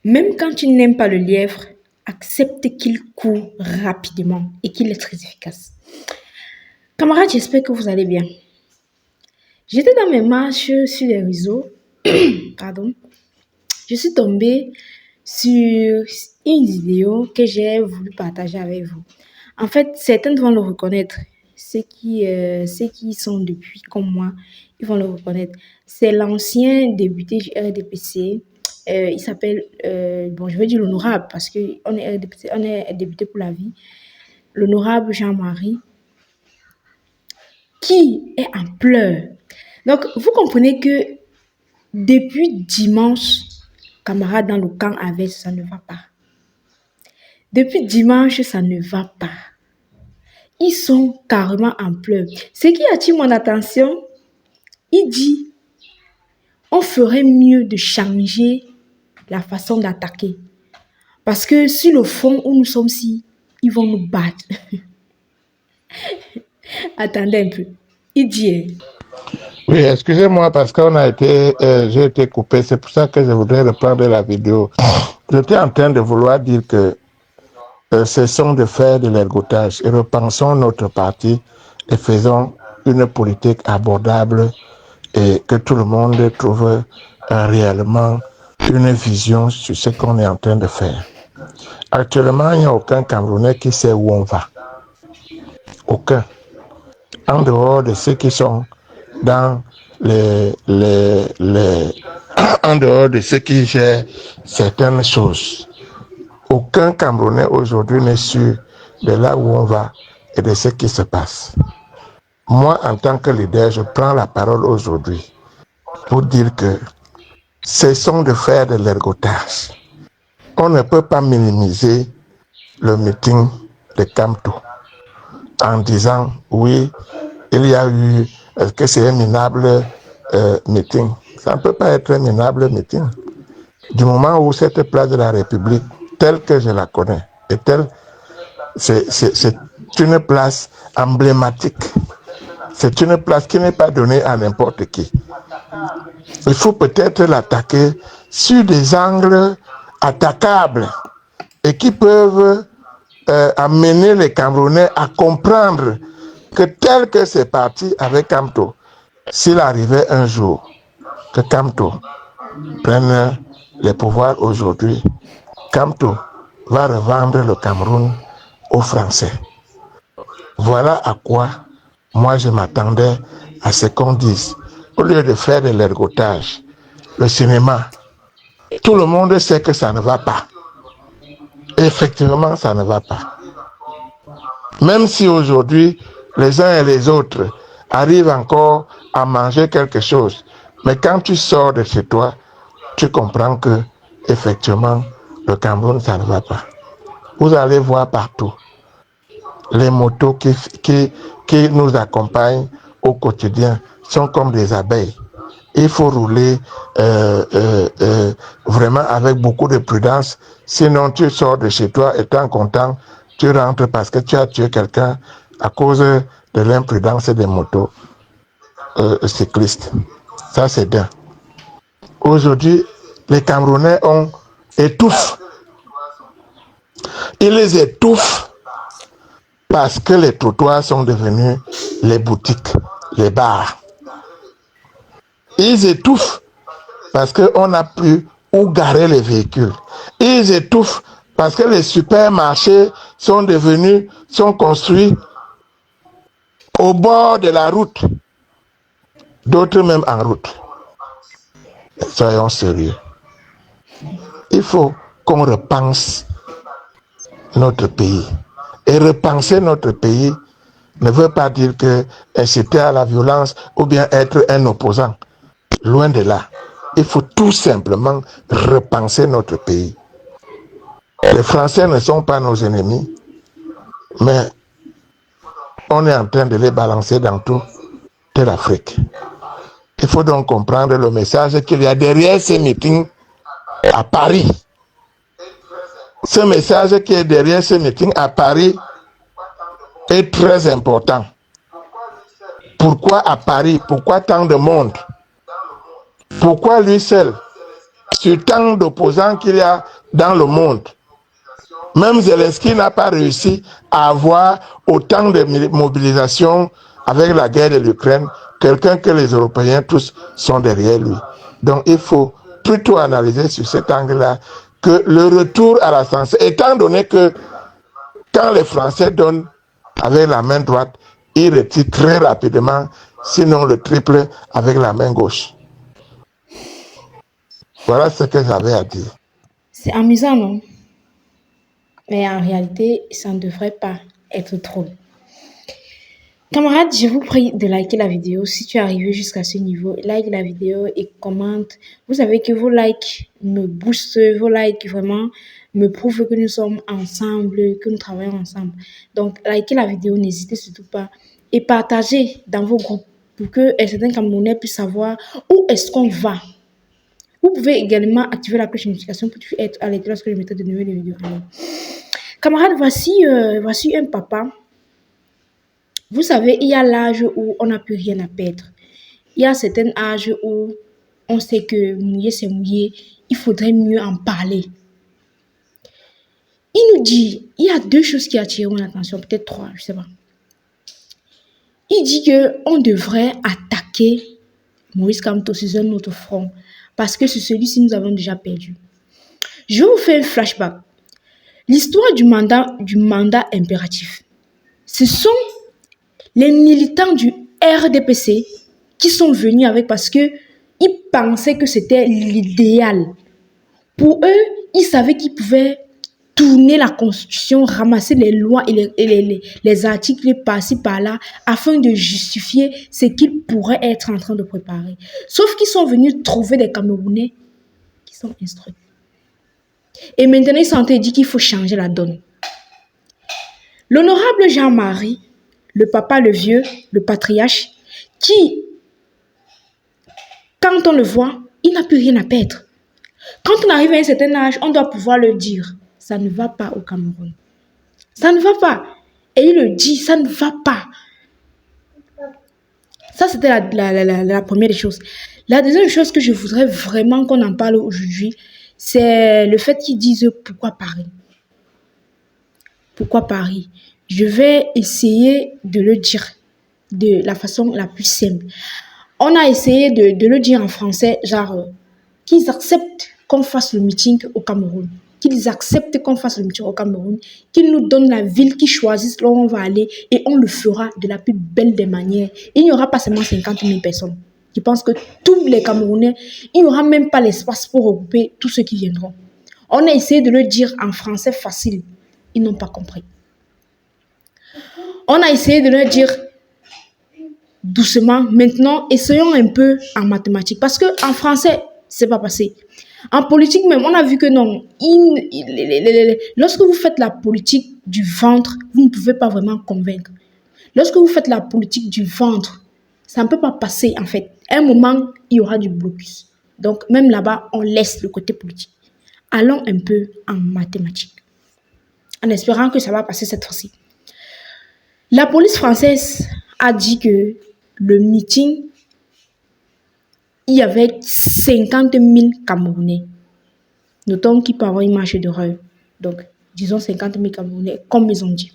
Même quand tu n'aimes pas le lièvre, accepte qu'il court rapidement et qu'il est très efficace. Camarades, j'espère que vous allez bien. J'étais dans mes marches sur les réseaux. Pardon. Je suis tombée sur une vidéo que j'ai voulu partager avec vous. En fait, certains vont le reconnaître. Ceux qui sont depuis comme moi, ils vont le reconnaître. C'est l'ancien député du RDPC. Il s'appelle, je vais dire l'honorable parce qu'on est RDPC, on est député pour la vie. L'honorable Jean-Marie, qui est en pleurs. Donc, vous comprenez que depuis dimanche, camarades dans le camp avec, ça ne va pas. Depuis dimanche, ça ne va pas. Ils sont carrément en pleurs. Ce qui attire mon attention, il dit, on ferait mieux de changer la façon d'attaquer. Parce que sur le fond où nous sommes ici, ils vont nous battre. Attendez un peu. Il dit... Oui, excusez-moi parce j'ai été coupé. C'est pour ça que je voudrais reprendre la vidéo. J'étais en train de vouloir dire que cessons de faire de l'ergotage et repensons notre parti et faisons une politique abordable et que tout le monde trouve réellement une vision sur ce qu'on est en train de faire. Actuellement, il n'y a aucun Camerounais qui sait où on va. Aucun. En dehors de ceux qui sont dans en dehors de ceux qui gèrent certaines choses. Aucun Camerounais aujourd'hui n'est sûr de là où on va et de ce qui se passe. Moi, en tant que leader, je prends la parole aujourd'hui pour dire que cessons de faire de l'ergotage. On ne peut pas minimiser le meeting de Kamto en disant oui, il y a eu que c'est un minable meeting. Ça ne peut pas être un minable meeting. Du moment où cette place de la République, telle que je la connais, et c'est une place emblématique. C'est une place qui n'est pas donnée à n'importe qui. Il faut peut-être l'attaquer sur des angles attaquables et qui peuvent amener les Camerounais à comprendre que tel que c'est parti avec Kamto, s'il arrivait un jour que Kamto prenne les pouvoirs aujourd'hui, Kamto va revendre le Cameroun aux Français. Voilà à quoi moi je m'attendais à ce qu'on dise. Au lieu de faire de l'ergotage, le cinéma, tout le monde sait que ça ne va pas. Effectivement, ça ne va pas. Même si aujourd'hui, les uns et les autres arrivent encore à manger quelque chose, mais quand tu sors de chez toi, tu comprends que, effectivement, le Cameroun, ça ne va pas. Vous allez voir partout les motos qui nous accompagnent au quotidien sont comme des abeilles. Il faut rouler vraiment avec beaucoup de prudence, sinon tu sors de chez toi étant content, tu rentres parce que tu as tué quelqu'un à cause de l'imprudence des motos cyclistes. Ça c'est bien. Aujourd'hui, les Camerounais étouffent. Ils les étouffent parce que les trottoirs sont devenus les boutiques, les bars. Ils étouffent parce qu'on n'a plus où garer les véhicules. Ils étouffent parce que les supermarchés sont construits au bord de la route. D'autres même en route. Soyons sérieux. Il faut qu'on repense notre pays. Et repenser notre pays ne veut pas dire que inciter à la violence ou bien être un opposant. Loin de là. Il faut tout simplement repenser notre pays. Les Français ne sont pas nos ennemis, mais on est en train de les balancer dans toute l'Afrique. Il faut donc comprendre le message qu'il y a derrière ces meetings à Paris. Ce message qui est derrière ce meeting à Paris est très important. Pourquoi à Paris? Pourquoi tant de monde? Pourquoi lui seul? sur tant d'opposants qu'il y a dans le monde. Même Zelensky n'a pas réussi à avoir autant de mobilisation avec la guerre de l'Ukraine, quelqu'un que les Européens tous sont derrière lui. Donc il faut plutôt analyser sur cet angle-là que le retour à la censure, étant donné que quand les Français donnent avec la main droite, ils retirent très rapidement, sinon le triple avec la main gauche. Voilà ce que j'avais à dire. C'est amusant, non? Mais en réalité, ça ne devrait pas être trop. Camarades, je vous prie de liker la vidéo. Si tu es arrivé jusqu'à ce niveau, like la vidéo et commente. Vous savez que vos likes me boostent, vos likes vraiment me prouvent que nous sommes ensemble, que nous travaillons ensemble. Donc, likez la vidéo, n'hésitez surtout pas. Et partagez dans vos groupes pour que certains Camerounais puissent savoir où est-ce qu'on va. Vous pouvez également activer la cloche de notification pour être alerté lorsque je mettrai de nouvelles vidéos. Camarades, voici un papa. Vous savez, il y a l'âge où on n'a plus rien à perdre. Il y a certains âges où on sait que mouiller, c'est mouiller. Il faudrait mieux en parler. Il nous dit, il y a 2 choses qui attirent mon attention, peut-être 3, je ne sais pas. Il dit qu'on devrait attaquer Moïse Kamto sur un autre front parce que sur celui-ci, nous avons déjà perdu. Je vous fais un flashback. L'histoire du mandat impératif. Ce sont les militants du RDPC qui sont venus avec parce qu'ils pensaient que c'était l'idéal. Pour eux, ils savaient qu'ils pouvaient tourner la constitution, ramasser les lois et les articles par-ci par-là afin de justifier ce qu'ils pourraient être en train de préparer. Sauf qu'ils sont venus trouver des Camerounais qui sont instruits. Et maintenant, ils sont en train de dire qu'il faut changer la donne. L'honorable Jean-Marie, le papa, le vieux, le patriarche, qui, quand on le voit, il n'a plus rien à perdre. Quand on arrive à un certain âge, on doit pouvoir le dire. Ça ne va pas au Cameroun. Ça ne va pas. Et il le dit, ça ne va pas. Ça, c'était la première des choses. La deuxième chose que je voudrais vraiment qu'on en parle aujourd'hui, c'est le fait qu'ils disent pourquoi Paris. Pourquoi Paris? Je vais essayer de le dire de la façon la plus simple. On a essayé de le dire en français, genre qu'ils acceptent qu'on fasse le meeting au Cameroun. Qu'ils acceptent qu'on fasse le meeting au Cameroun, qu'ils nous donnent la ville, qu'ils choisissent là où on va aller et on le fera de la plus belle des manières. Il n'y aura pas seulement 50 000 personnes qui pensent que tous les Camerounais, il n'y aura même pas l'espace pour regrouper tous ceux qui viendront. On a essayé de le dire en français facile. Ils n'ont pas compris. On a essayé de leur dire doucement. Maintenant, essayons un peu en mathématiques. Parce qu'en français, c'est pas passé. En politique même, on a vu que non. Lorsque vous faites la politique du ventre, vous ne pouvez pas vraiment convaincre. Lorsque vous faites la politique du ventre, ça ne peut pas passer en fait. À un moment, il y aura du blocus. Donc, même là-bas, on laisse le côté politique. Allons un peu en mathématiques. En espérant que ça va passer cette fois-ci. La police française a dit que le meeting, il y avait 50 000 Camerounais. Notons qu'il peut y avoir une marche d'erreur. Donc, disons 50 000 Camerounais, comme ils ont dit.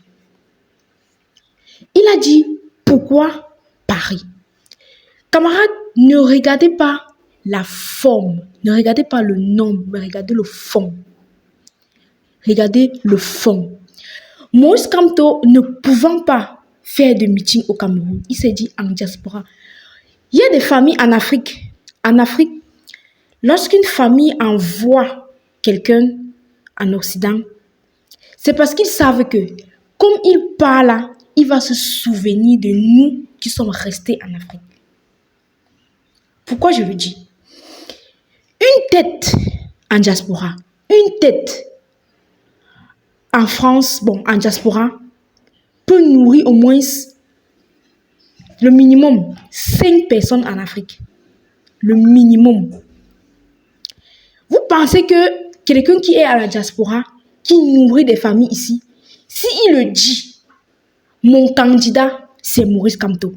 Il a dit, pourquoi Paris? Camarades, ne regardez pas la forme, ne regardez pas le nombre, mais regardez le fond. Regardez le fond. Moïse Kamto, ne pouvant pas faire de meeting au Cameroun, il s'est dit en diaspora. Il y a des familles en Afrique. En Afrique, lorsqu'une famille envoie quelqu'un en Occident, c'est parce qu'ils savent que, comme il part là, il va se souvenir de nous qui sommes restés en Afrique. Pourquoi je le dis? Une tête en diaspora, une tête en France, bon, en diaspora, peut nourrir au moins le minimum 5 personnes en Afrique. Le minimum. Vous pensez que quelqu'un qui est à la diaspora, qui nourrit des familles ici, s'il le dit, mon candidat, c'est Maurice Kamto.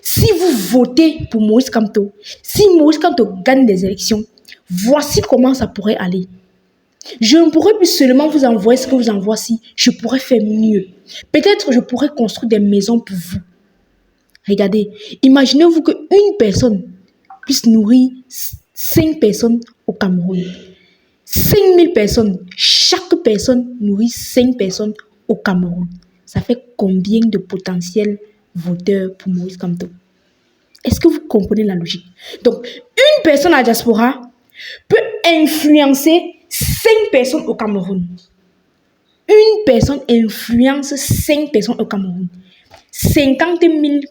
Si vous votez pour Maurice Kamto, si Maurice Kamto gagne des élections, Voici comment ça pourrait aller. Je ne pourrais plus seulement vous envoyer ce que vous envoie ci. Je pourrais faire mieux. Peut-être je pourrais construire des maisons pour vous. Regardez, imaginez-vous qu'une personne puisse nourrir 5 personnes au Cameroun. 5000 personnes. Chaque personne nourrit 5 personnes au Cameroun. Ça fait combien de potentiels voteurs pour Maurice Kamto? Est-ce que vous comprenez la logique? Donc, une personne à la diaspora peut influencer 5 personnes au Cameroun. Une personne influence 5 personnes au Cameroun. 50 000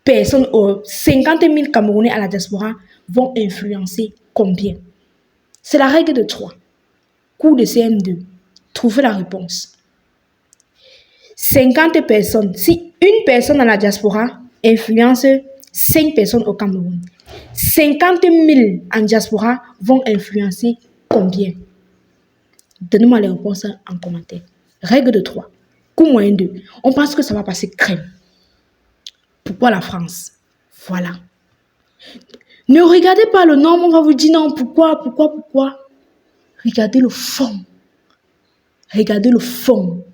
personnes, 50 000 Camerounais à la diaspora vont influencer combien? C'est la règle de 3. Cours de CM2. Trouvez la réponse. 50 personnes. Si une personne à la diaspora influence 5 personnes au Cameroun, 50 000 en diaspora vont influencer combien? Donnez-moi les réponses en commentaire. Règle de 3. Coût moyen 2. On pense que ça va passer crème. Pourquoi la France? Voilà. Ne regardez pas le nombre, on va vous dire non, pourquoi? Regardez le fond. Regardez le fond.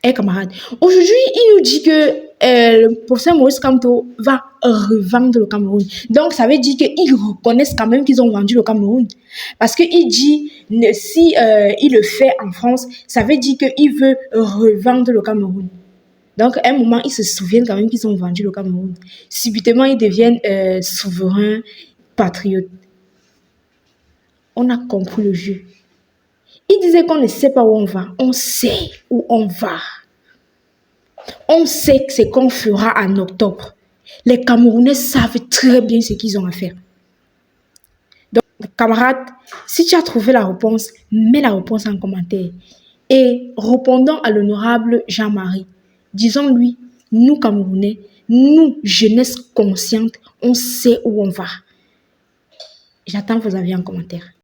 Camarades, aujourd'hui, il nous dit que le professeur Maurice Kamto va revendre le Cameroun. Donc, ça veut dire qu'ils reconnaissent quand même qu'ils ont vendu le Cameroun. Parce qu'il dit, si il le fait en France, ça veut dire qu'il veut revendre le Cameroun. Donc, à un moment, ils se souviennent quand même qu'ils ont vendu le Cameroun. Subitement, ils deviennent souverains, patriotes. On a compris le jeu. Il disait qu'on ne sait pas où on va. On sait où on va. On sait ce qu'on fera en octobre. Les Camerounais savent très bien ce qu'ils ont à faire. Donc, camarades, si tu as trouvé la réponse, mets la réponse en commentaire. Et répondons à l'honorable Jean-Marie. Disons-lui, nous Camerounais, nous, jeunesse consciente, on sait où on va. J'attends vos avis en commentaire.